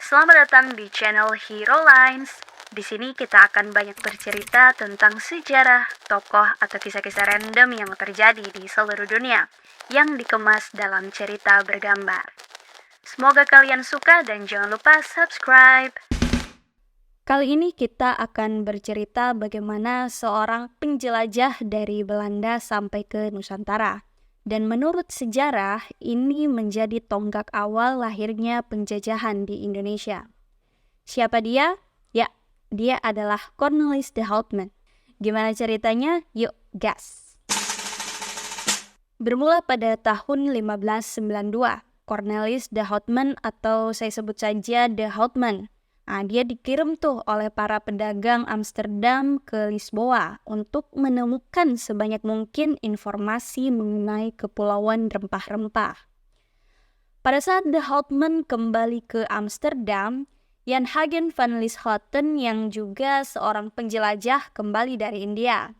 Selamat datang di channel Hero Lines. Di sini kita akan banyak bercerita tentang sejarah, tokoh, atau kisah-kisah random yang terjadi di seluruh dunia yang dikemas dalam cerita bergambar. Semoga kalian suka dan jangan lupa subscribe. Kali ini kita akan bercerita bagaimana seorang penjelajah dari Belanda sampai ke Nusantara. Dan menurut sejarah, ini menjadi tonggak awal lahirnya penjajahan di Indonesia. Siapa dia? Ya, dia adalah Cornelis de Houtman. Gimana ceritanya? Yuk, gas! Bermula pada tahun 1592, Cornelis de Houtman atau saya sebut saja de Houtman. Dia dikirim tuh oleh para pedagang Amsterdam ke Lisboa untuk menemukan sebanyak mungkin informasi mengenai kepulauan rempah-rempah. Pada saat de Houtman kembali ke Amsterdam, Jan Hagen van Lieshoten yang juga seorang penjelajah kembali dari India.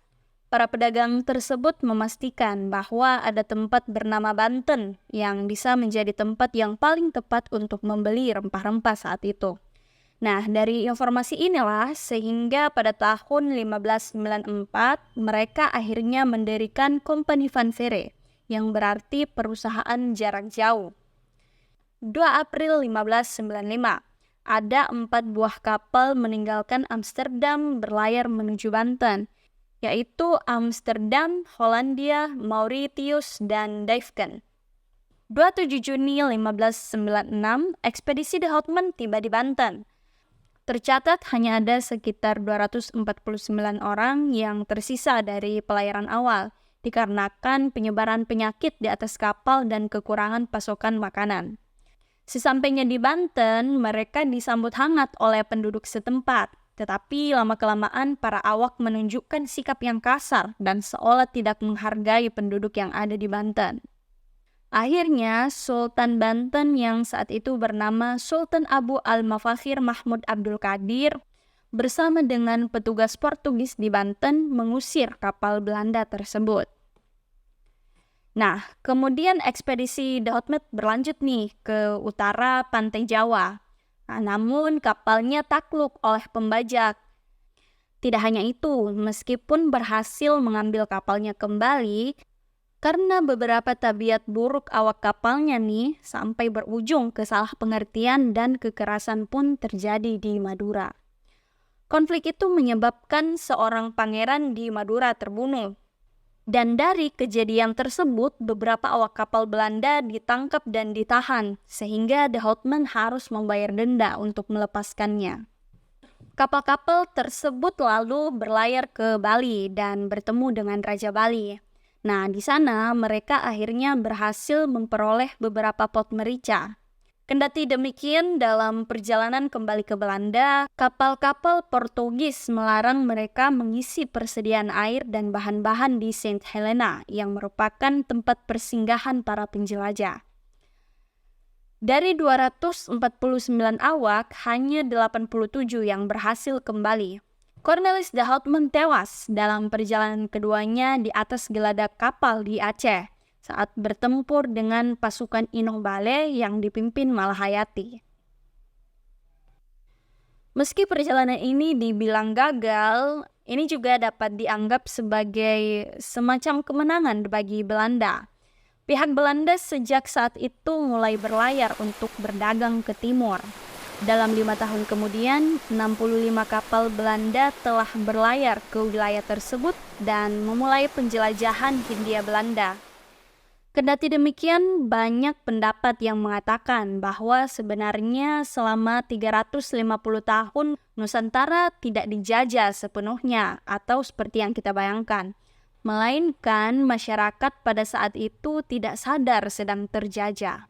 Para pedagang tersebut memastikan bahwa ada tempat bernama Banten yang bisa menjadi tempat yang paling tepat untuk membeli rempah-rempah saat itu. Nah, dari informasi inilah sehingga pada tahun 1594 mereka akhirnya mendirikan Compagnie van Veere yang berarti perusahaan jarak jauh. 2 April 1595, ada 4 buah kapal meninggalkan Amsterdam berlayar menuju Banten, yaitu Amsterdam, Hollandia, Mauritius, dan Duiven. 27 Juni 1596, ekspedisi de Houtman tiba di Banten. Tercatat hanya ada sekitar 249 orang yang tersisa dari pelayaran awal, dikarenakan penyebaran penyakit di atas kapal dan kekurangan pasokan makanan. Sesampainya di Banten, mereka disambut hangat oleh penduduk setempat, tetapi lama-kelamaan para awak menunjukkan sikap yang kasar dan seolah tidak menghargai penduduk yang ada di Banten. Akhirnya, Sultan Banten yang saat itu bernama Sultan Abu Al-Mafakhir Mahmud Abdul Qadir bersama dengan petugas Portugis di Banten mengusir kapal Belanda tersebut. Nah, kemudian ekspedisi de Houtman berlanjut nih ke utara pantai Jawa. Namun kapalnya takluk oleh pembajak. Tidak hanya itu, meskipun berhasil mengambil kapalnya kembali, karena beberapa tabiat buruk awak kapalnya nih sampai berujung ke salah pengertian dan kekerasan pun terjadi di Madura. Konflik itu menyebabkan seorang pangeran di Madura terbunuh. Dan dari kejadian tersebut, beberapa awak kapal Belanda ditangkap dan ditahan, sehingga de Houtman harus membayar denda untuk melepaskannya. Kapal-kapal tersebut lalu berlayar ke Bali dan bertemu dengan Raja Bali. Nah, di sana mereka akhirnya berhasil memperoleh beberapa pot merica. Kendati demikian, dalam perjalanan kembali ke Belanda, kapal-kapal Portugis melarang mereka mengisi persediaan air dan bahan-bahan di Saint Helena yang merupakan tempat persinggahan para penjelajah. Dari 249 awak, hanya 87 yang berhasil kembali. Cornelis de Houtman tewas dalam perjalanan keduanya di atas geladak kapal di Aceh saat bertempur dengan pasukan Inobale yang dipimpin Malahayati. Meski perjalanan ini dibilang gagal, ini juga dapat dianggap sebagai semacam kemenangan bagi Belanda. Pihak Belanda sejak saat itu mulai berlayar untuk berdagang ke timur. Dalam 5 tahun kemudian, 65 kapal Belanda telah berlayar ke wilayah tersebut dan memulai penjelajahan Hindia Belanda. Kendati demikian, banyak pendapat yang mengatakan bahwa sebenarnya selama 350 tahun Nusantara tidak dijajah sepenuhnya atau seperti yang kita bayangkan, melainkan masyarakat pada saat itu tidak sadar sedang terjajah.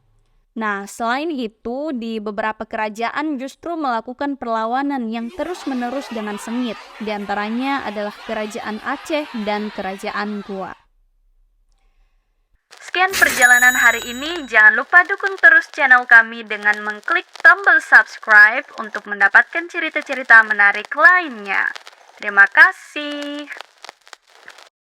Nah, selain itu, di beberapa kerajaan justru melakukan perlawanan yang terus-menerus dengan sengit. Di antaranya adalah Kerajaan Aceh dan Kerajaan Goa. Sekian perjalanan hari ini. Jangan lupa dukung terus channel kami dengan mengklik tombol subscribe untuk mendapatkan cerita-cerita menarik lainnya. Terima kasih.